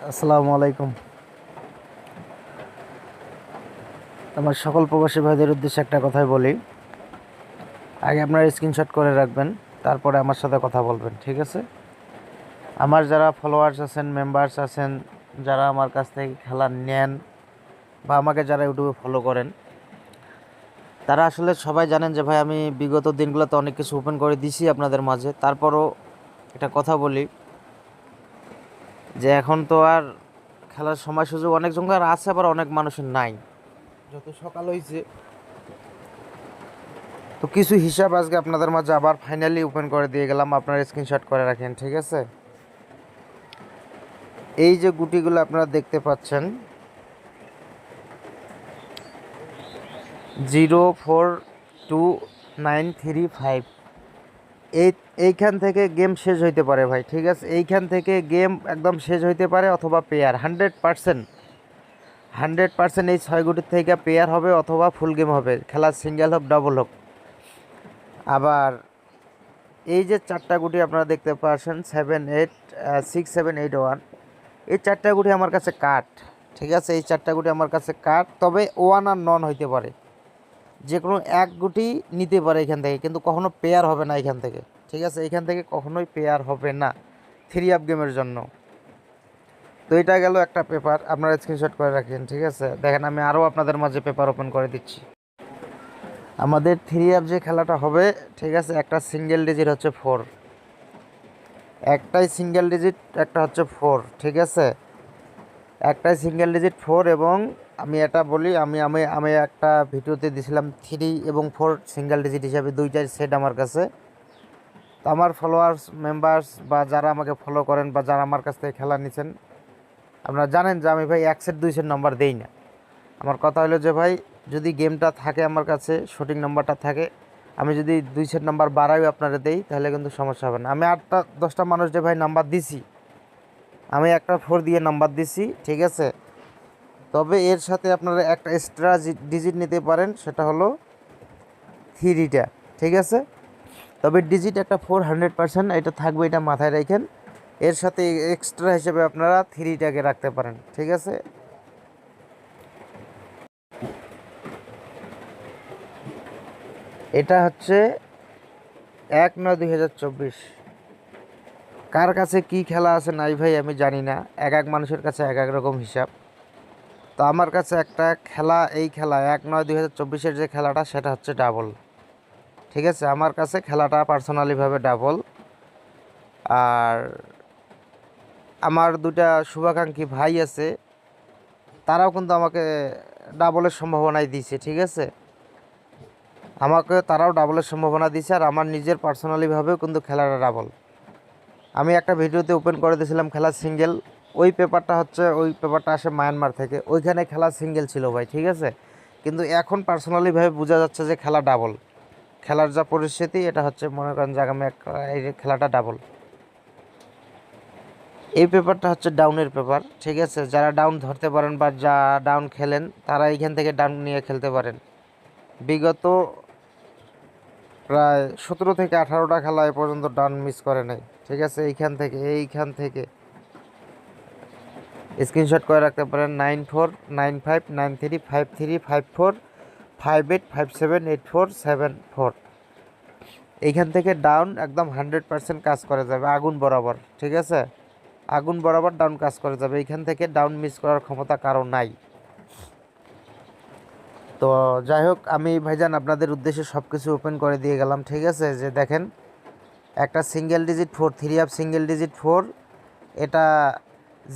আসসালামু আলাইকুম। আমার সকল প্রবাসী ভাইদের উদ্দেশ্যে একটা কথাই বলি, আগে আপনারা স্ক্রিনশট করে রাখবেন, তারপরে আমার সাথে কথা বলবেন, ঠিক আছে? আমার যারা ফলোয়ার্স আছেন, মেম্বার্স আছেন, যারা আমার কাছ থেকে খেলা নেন বা আমাকে যারা ইউটিউবে ফলো করেন, তারা আসলে সবাই জানেন যে ভাই আমি বিগত দিনগুলোতে অনেক কিছু ওপেন করে দিছি আপনাদের মাঝে। তারপরও একটা কথা বলি যে এখন তো আর খেলার সময় সুযোগ অনেক জনকার আছে, আবার অনেক মানুষের নাই। যত সকাল হয়েছে তো কিছু হিসাব আজকে আপনাদের মাঝে আবার ফাইনালি ওপেন করে দিয়ে গেলাম, আপনারা স্ক্রিনশট করে রাখেন, ঠিক আছে? এই যে গুটিগুলো আপনারা দেখতে পাচ্ছেন 0429335, এইখান থেকে গেম শেষ হইতে পারে ভাই, ঠিক আছে? এইখান থেকে গেম একদম শেষ হইতে পারে, অথবা পেয়ার 100% এই 6 গুটির থেকে পেয়ার হবে অথবা ফুল গেম হবে, খেলা সিঙ্গেল হোক ডাবল হোক। আবার এই যে 4টা গুটি আপনারা দেখতে পাচ্ছেন 6781, এই 4টা গুটি আমার কাছে কাট, ঠিক আছে? এই 4টা গুটি আমার কাছে কাট, তবে ওয়ান আর নন হইতে পারে, যে কোনো এক গুটি নিতে পারে এখান থেকে, কিন্তু কখনো পেয়ার হবে না এখান থেকে, ঠিক আছে? এখান থেকে কখনোই পেয়ার হবে না 3 আপ গেমের জন্য। তো এটা গেল একটা পেপার, আপনারা স্ক্রিনশট করে রাখেন, ঠিক আছে? দেখেন আমি আরও আপনাদের মাঝে পেপার ওপেন করে দিচ্ছি। আমাদের 3 আপ যে খেলাটা হবে, ঠিক আছে, একটা সিঙ্গেল ডিজিট হচ্ছে 4, একটাই সিঙ্গেল ডিজিট, একটা হচ্ছে 4, ঠিক আছে? একটাই সিঙ্গেল ডিজিট 4, এবং আমি এটা বলি, আমি আমি আমি একটা ভিডিওতে দিয়েছিলাম 3 এবং 4 সিঙ্গেল ডিজিট হিসাবে দুইটাই সেট আমার কাছে। তো আমার ফলোয়ার্স, মেম্বার্স বা যারা আমাকে ফলো করেন বা যারা আমার কাছ থেকে খেলা নিছেন, আপনারা জানেন যে আমি ভাই 1 সেট 2 সেট নাম্বার দেই না। আমার কথা হলো যে ভাই যদি গেমটা থাকে আমার কাছে, সঠিক নাম্বারটা থাকে, আমি যদি 2 সেট নাম্বার বাড়াই আপনারা দেই, তাহলে কিন্তু সমস্যা হবে না। আমি 8টা 10টা মানুষ যে ভাই নাম্বার দিছি, আমি একটা 4 দিয়ে নাম্বার দিছি, ঠিক আছে? তবে এর সাথে আপনারা একটা এক্সট্রা ডিজিট নিতে পারেন, সেটা হলো 3টা, ঠিক আছে? তবে ডিজিট একটা 400% এটা থাকবে, এটা মাথায় রাখেন। এর সাথে এক্সট্রা হিসেবে আপনারা 3টাকে রাখতে পারেন, ঠিক আছে? এটা হচ্ছে 1/9/2024। কার কাছে কি খেলা আছে নাই ভাই আমি জানি না, এক এক মানুষের কাছে এক এক রকম হিসাব। তো আমার কাছে একটা খেলা, এই খেলা 1/9/2024-এর যে খেলাটা, সেটা হচ্ছে ডাবল, ঠিক আছে? আমার কাছে খেলাটা পার্সোনালিভাবে ডাবল। আর আমার দুটা শুভাকাঙ্ক্ষী ভাই আছে, তারাও কিন্তু আমাকে ডাবলের সম্ভাবনাই দিয়েছে, ঠিক আছে? আমাকে তারাও ডাবলের সম্ভাবনা দিয়েছে, আর আমার নিজের পার্সোনালিভাবেও কিন্তু খেলাটা ডাবল। আমি একটা ভিডিওতে ওপেন করে দিয়েছিলাম খেলা সিঙ্গেল, ওই পেপারটা আসে মায়ানমার থেকে, ওইখানে খেলা সিঙ্গেল ছিল ভাই, ঠিক আছে? কিন্তু এখন পার্সোনালিভাবে বোঝা যাচ্ছে যে খেলা ডাবল। খেলার যা পরিস্থিতি, এটা হচ্ছে মনে করেন যে আমি এই খেলাটা ডাবল। এই পেপারটা হচ্ছে ডাউনের পেপার, ঠিক আছে? যারা ডাউন ধরতে পারেন বা যা ডাউন খেলেন, তারা এইখান থেকে ডাউন নিয়ে খেলতে পারেন। বিগত প্রায় 17 থেকে 18টা খেলা এ পর্যন্ত ডাউন মিস করে নাই, ঠিক আছে? এইখান থেকে স্ক্রিনশট করে রাখতে পারেন 949593535458578474। এইখান থেকে ডাউন একদম 100% কাজ করে যাবে, আগুন বরাবর, ঠিক আছে? আগুন বরাবর ডাউন কাজ করে যাবে, এইখান থেকে ডাউন মিস করার ক্ষমতা কারো নাই। তো যাই হোক, আমি ভাইজান আপনাদের উদ্দেশ্যে সব কিছু ওপেন করে দিয়ে গেলাম, ঠিক আছে? যে দেখেন একটা single digit 4, 3 up single digit 4, এটা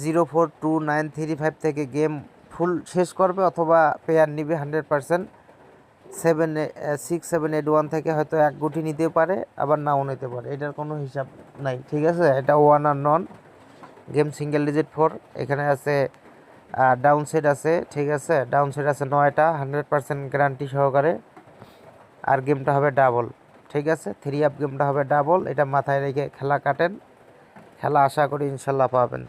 0429335 থেকে গেম ফুল শেষ করবে অথবা পেয়ার নিবে 100%। 6781 থেকে হয়তো এক গুটি নিতে পারে, আবার নাও নিতে পারে, এটার কোনো হিসাব নাই, ঠিক আছে? এটা ওয়ান আর নন গেম, সিঙ্গেল ডিজিট 4। এখানে আছে ডাউন সেট আছে, ঠিক আছে? ডাউন সেট আছে 9টা 100% গ্যারান্টি সহকারে। আর গেমটা হবে ডাবল, ঠিক আছে? 3 আপ গেমটা হবে ডাবল, এটা মাথায় রেখে খেলা কাটেন, খেলা আশা করি ইনশাল্লাহ পাবেন।